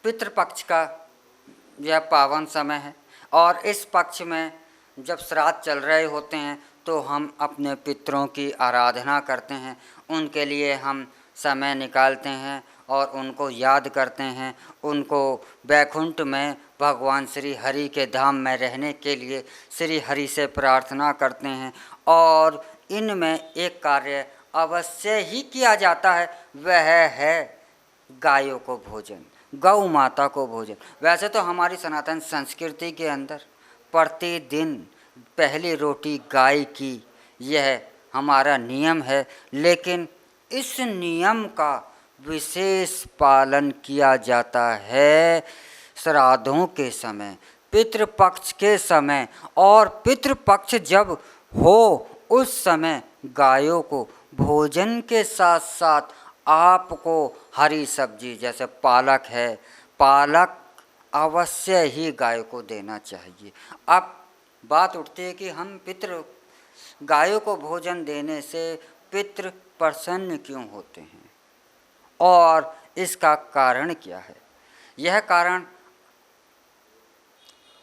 पितृपक्ष का यह पावन समय है और इस पक्ष में जब श्राद्ध चल रहे होते हैं तो हम अपने पितरों की आराधना करते हैं, उनके लिए हम समय निकालते हैं और उनको याद करते हैं, उनको वैकुंठ में भगवान श्री हरि के धाम में रहने के लिए श्री हरि से प्रार्थना करते हैं। और इनमें एक कार्य अवश्य ही किया जाता है, वह है गायों को भोजन, गौ माता को भोजन। वैसे तो हमारी सनातन संस्कृति के अंदर प्रतिदिन पहली रोटी गाय की यह हमारा नियम है, लेकिन इस नियम का विशेष पालन किया जाता है श्राद्धों के समय, पितृपक्ष के समय। और पितृपक्ष जब हो उस समय गायों को भोजन के साथ साथ आपको हरी सब्जी जैसे पालक है, पालक अवश्य ही गाय को देना चाहिए। अब बात उठती है कि हम गायों को भोजन देने से पितृ प्रसन्न क्यों होते हैं और इसका कारण क्या है। यह कारण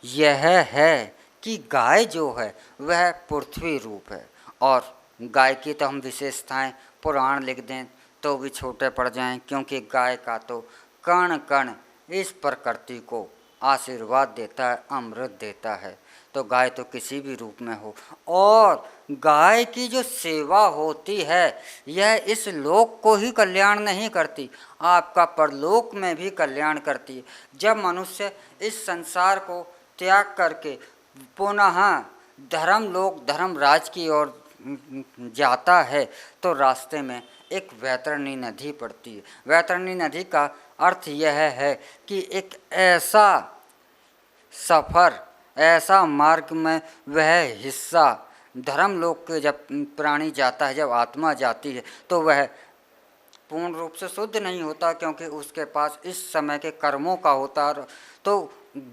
यह है कि गाय जो है वह पृथ्वी रूप है और गाय की तो हम विशेषताएं पुराण लिख दें तो भी छोटे पड़ जाएं, क्योंकि गाय का तो कण कण इस प्रकृति को आशीर्वाद देता है, अमृत देता है। तो गाय तो किसी भी रूप में हो, और गाय की जो सेवा होती है यह इस लोक को ही कल्याण नहीं करती, आपका परलोक में भी कल्याण करती है। जब मनुष्य इस संसार को त्याग करके पुनः धर्मराज की ओर जाता है तो रास्ते में एक वैतरणी नदी पड़ती है। वैतरणी नदी का अर्थ यह है कि एक ऐसा सफ़र, ऐसा मार्ग में वह हिस्सा धर्मलोक के जब प्राणी जाता है, जब आत्मा जाती है तो वह पूर्ण रूप से शुद्ध नहीं होता, क्योंकि उसके पास इस समय के कर्मों का होता है। तो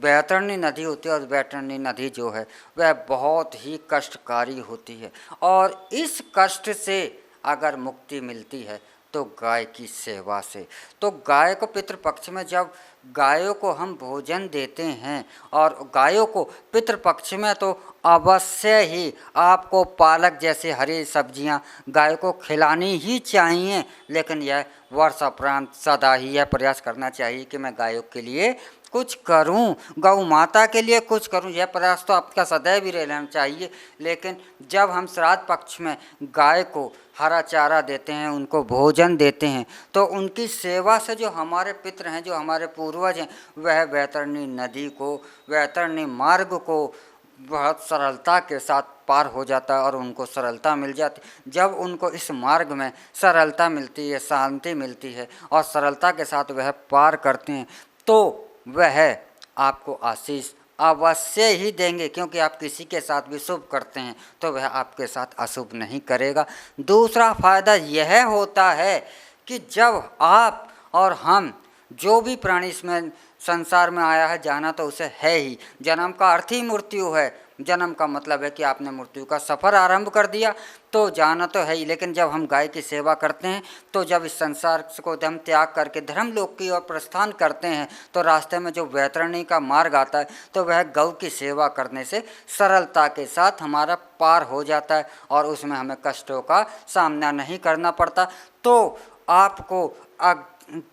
वैतरणी नदी होती है और वैतरणी नदी जो है वह बहुत ही कष्टकारी होती है, और इस कष्ट से अगर मुक्ति मिलती है तो गाय की सेवा से। तो गाय को पितृपक्ष में जब गायों को हम भोजन देते हैं, और गायों को पितृपक्ष में तो अवश्य ही आपको पालक जैसे हरी सब्जियां गाय को खिलानी ही चाहिए, लेकिन यह वर्षोपरांत सदा ही यह प्रयास करना चाहिए कि मैं गायों के लिए कुछ करूं, गौ माता के लिए कुछ करूं। यह प्रयास तो आपका सदैव ही रहना चाहिए। लेकिन जब हम श्राद्ध पक्ष में गाय को हरा चारा देते हैं, उनको भोजन देते हैं, तो उनकी सेवा से जो हमारे पितृ हैं, जो हमारे पूर्वज हैं, वह वैतरणी नदी को, वैतरणी मार्ग को बहुत सरलता के साथ पार हो जाता है और उनको सरलता मिल जाती। जब उनको इस मार्ग में सरलता मिलती है, शांति मिलती है और सरलता के साथ वह पार करते हैं, तो वह आपको आशीष अवश्य ही देंगे, क्योंकि आप किसी के साथ भी शुभ करते हैं तो वह आपके साथ अशुभ नहीं करेगा। दूसरा फायदा यह होता है कि जब आप और हम, जो भी प्राणी इसमें संसार में आया है, जाना तो उसे है ही, जन्म का अर्थ ही मृत्यु है। जन्म का मतलब है कि आपने मृत्यु का सफ़र आरंभ कर दिया, तो जाना तो है ही। लेकिन जब हम गाय की सेवा करते हैं, तो जब इस संसार को हम त्याग करके धर्मलोक की ओर प्रस्थान करते हैं, तो रास्ते में जो वैतरणी का मार्ग आता है, तो वह गौ की सेवा करने से सरलता के साथ हमारा पार हो जाता है और उसमें हमें कष्टों का सामना नहीं करना पड़ता। तो आपको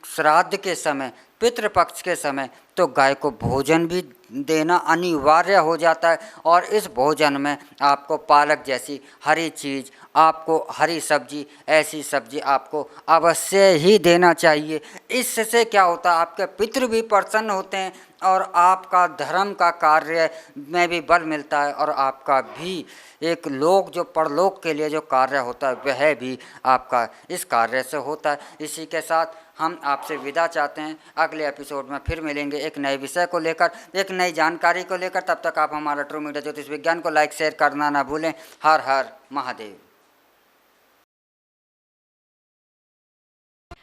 श्राद्ध के समय, पितृपक्ष के समय तो गाय को भोजन भी देना अनिवार्य हो जाता है, और इस भोजन में आपको पालक जैसी हरी चीज़, आपको हरी सब्जी, ऐसी सब्जी आपको अवश्य ही देना चाहिए। इससे क्या होता है, आपके पितृ भी प्रसन्न होते हैं और आपका धर्म का कार्य में भी बल मिलता है, और आपका भी एक लोक जो परलोक के लिए जो कार्य होता है वह भी आपका इस कार्य से होता है। इसी के साथ हम आपसे विदा चाहते हैं। अगले एपिसोड में फिर मिलेंगे एक नए विषय को लेकर, एक नई जानकारी को लेकर। तब तक आप हमारा ट्रू मीडिया ज्योतिष विज्ञान को लाइक शेयर करना ना भूलें। हर हर महादेव।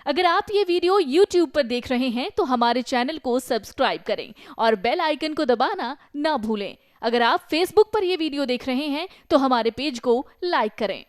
अगर आप ये वीडियो YouTube पर देख रहे हैं तो हमारे चैनल को सब्सक्राइब करें और बेल आइकन को दबाना ना भूलें। अगर आप Facebook पर ये वीडियो देख रहे हैं तो हमारे पेज को लाइक करें।